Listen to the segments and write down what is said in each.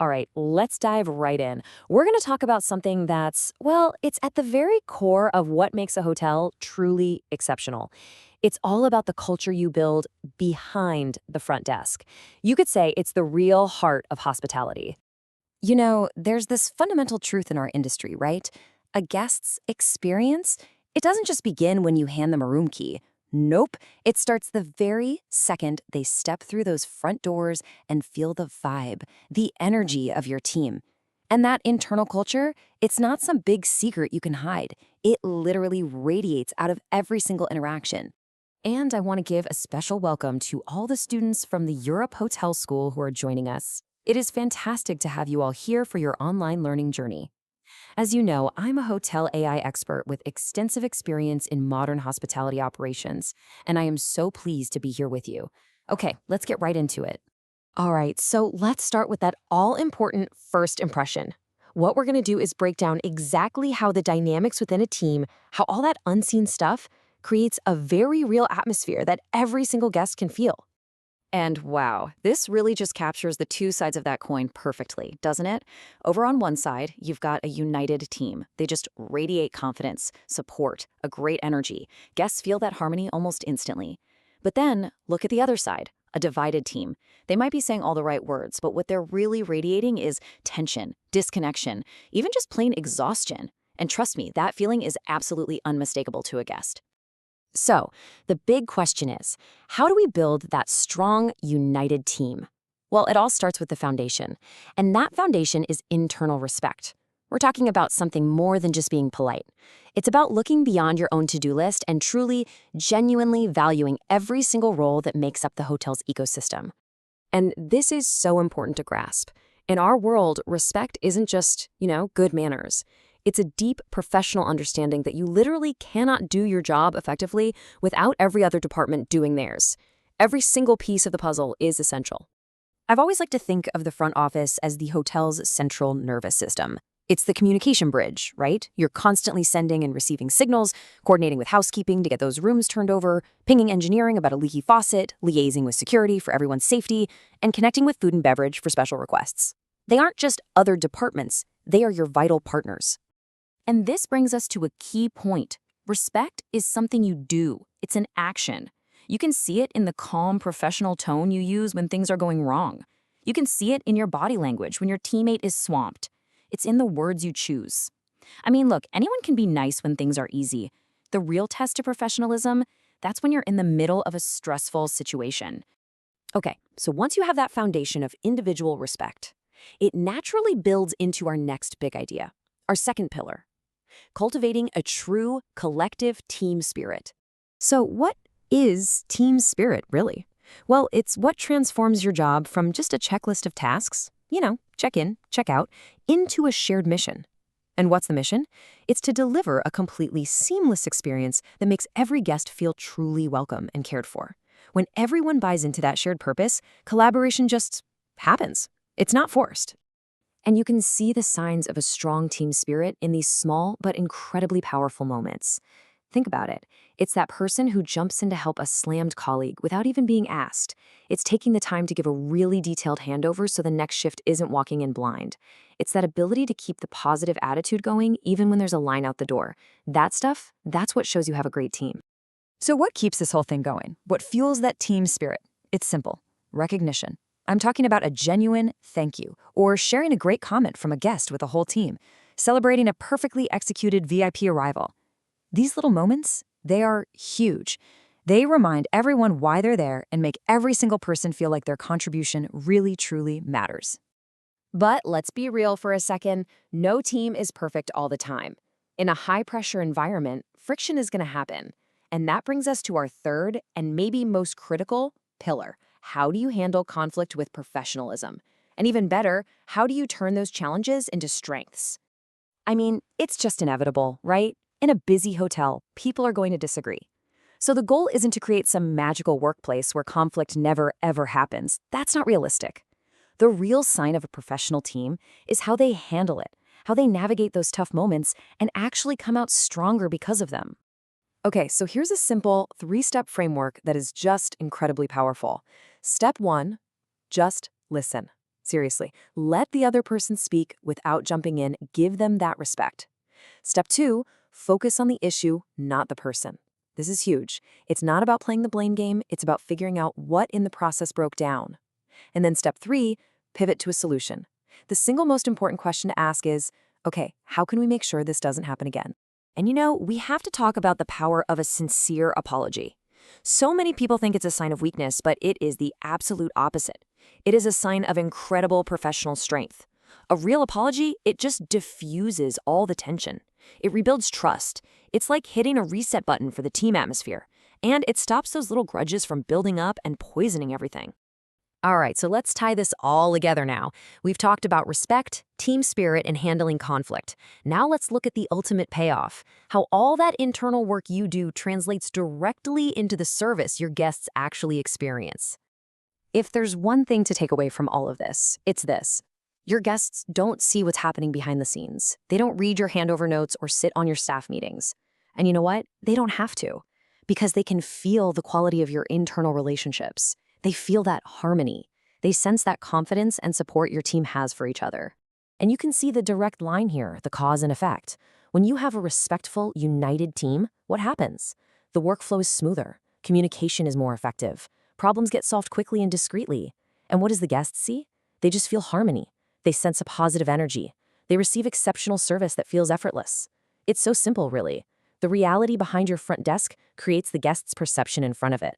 All right, let's dive right in. We're going to talk about something that's, well, it's at the very core of what makes a hotel truly exceptional. It's all about the culture you build behind the front desk. You could say it's the real heart of hospitality. There's this fundamental truth in our industry, right? A guest's experience, it doesn't just begin when you hand them a room key. Nope, it starts the very second they step through those front doors and feel the vibe, the energy of your team. And that internal culture, it's not some big secret you can hide. It literally radiates out of every single interaction. And I want to give a special welcome to all the students from the Europe Hotel School who are joining us. It is fantastic to have you all here for your online learning journey. As you know, I'm a hotel AI expert with extensive experience in modern hospitality operations, and I am so pleased to be here with you. Okay, let's get right into it. All right, so let's start with that all-important first impression. What we're going to do is break down exactly how the dynamics within a team, how all that unseen stuff creates a very real atmosphere that every single guest can feel. And wow, this really just captures the two sides of that coin perfectly, doesn't it? Over on one side, you've got a united team. They just radiate confidence, support, a great energy. Guests feel that harmony almost instantly. But then, look at the other side, a divided team. They might be saying all the right words, but what they're really radiating is tension, disconnection, even just plain exhaustion. And trust me, that feeling is absolutely unmistakable to a guest. So, the big question is, how do we build that strong, united team? Well, it all starts with the foundation, and that foundation is internal respect. We're talking about something more than just being polite. It's about looking beyond your own to-do list and truly, genuinely valuing every single role that makes up the hotel's ecosystem. And this is so important to grasp. In our world, respect isn't just, good manners. It's a deep professional understanding that you literally cannot do your job effectively without every other department doing theirs. Every single piece of the puzzle is essential. I've always liked to think of the front office as the hotel's central nervous system. It's the communication bridge, right? You're constantly sending and receiving signals, coordinating with housekeeping to get those rooms turned over, pinging engineering about a leaky faucet, liaising with security for everyone's safety, and connecting with food and beverage for special requests. They aren't just other departments, they are your vital partners. And this brings us to a key point. Respect is something you do. It's an action. You can see it in the calm, professional tone you use when things are going wrong. You can see it in your body language when your teammate is swamped. It's in the words you choose. I mean, look, anyone can be nice when things are easy. The real test to professionalism, that's when you're in the middle of a stressful situation. Okay, so once you have that foundation of individual respect, it naturally builds into our next big idea, our second pillar. Cultivating a true collective team spirit. So what is team spirit, really? Well, it's what transforms your job from just a checklist of tasks, check in, check out, into a shared mission. And what's the mission? It's to deliver a completely seamless experience that makes every guest feel truly welcome and cared for. When everyone buys into that shared purpose, collaboration just happens. It's not forced. And you can see the signs of a strong team spirit in these small but incredibly powerful moments. Think about it. It's that person who jumps in to help a slammed colleague without even being asked. It's taking the time to give a really detailed handover so the next shift isn't walking in blind. It's that ability to keep the positive attitude going even when there's a line out the door. That stuff, that's what shows you have a great team. So what keeps this whole thing going? What fuels that team spirit? It's simple. Recognition. I'm talking about a genuine thank you, or sharing a great comment from a guest with a whole team, celebrating a perfectly executed VIP arrival. These little moments, they are huge. They remind everyone why they're there and make every single person feel like their contribution really, truly matters. But let's be real for a second, no team is perfect all the time. In a high-pressure environment, friction is going to happen. And that brings us to our third and maybe most critical pillar. How do you handle conflict with professionalism? And even better, how do you turn those challenges into strengths? I mean, it's just inevitable, right? In a busy hotel, people are going to disagree. So the goal isn't to create some magical workplace where conflict never, ever happens. That's not realistic. The real sign of a professional team is how they handle it, how they navigate those tough moments and actually come out stronger because of them. Okay, so here's a simple 3-step framework that is just incredibly powerful. Step 1, just listen. Seriously, let the other person speak without jumping in. Give them that respect. Step 2, focus on the issue, not the person. This is huge. It's not about playing the blame game, it's about figuring out what in the process broke down. And then step 3, pivot to a solution. The single most important question to ask is, okay, how can we make sure this doesn't happen again? And we have to talk about the power of a sincere apology. So many people think it's a sign of weakness, but it is the absolute opposite. It is a sign of incredible professional strength. A real apology, it just diffuses all the tension. It rebuilds trust. It's like hitting a reset button for the team atmosphere. And it stops those little grudges from building up and poisoning everything. All right, so let's tie this all together now. We've talked about respect, team spirit, and handling conflict. Now let's look at the ultimate payoff, how all that internal work you do translates directly into the service your guests actually experience. If there's one thing to take away from all of this, it's this. Your guests don't see what's happening behind the scenes. They don't read your handover notes or sit on your staff meetings. And you know what? They don't have to, because they can feel the quality of your internal relationships. They feel that harmony. They sense that confidence and support your team has for each other. And you can see the direct line here, the cause and effect. When you have a respectful, united team, what happens? The workflow is smoother. Communication is more effective. Problems get solved quickly and discreetly. And what does the guests see? They just feel harmony. They sense a positive energy. They receive exceptional service that feels effortless. It's so simple, really. The reality behind your front desk creates the guest's perception in front of it.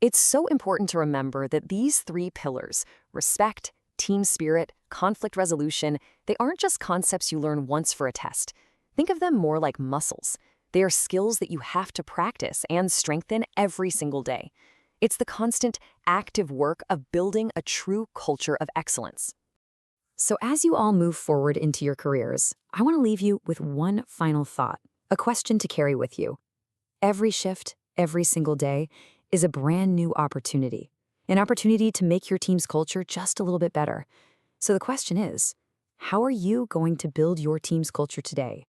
It's so important to remember that these 3 pillars, respect, team spirit, conflict resolution, they aren't just concepts you learn once for a test. Think of them more like muscles. They are skills that you have to practice and strengthen every single day. It's the constant, active work of building a true culture of excellence. So as you all move forward into your careers, I want to leave you with one final thought, a question to carry with you. Every shift, every single day, is a brand new opportunity, an opportunity to make your team's culture just a little bit better. So the question is, how are you going to build your team's culture today?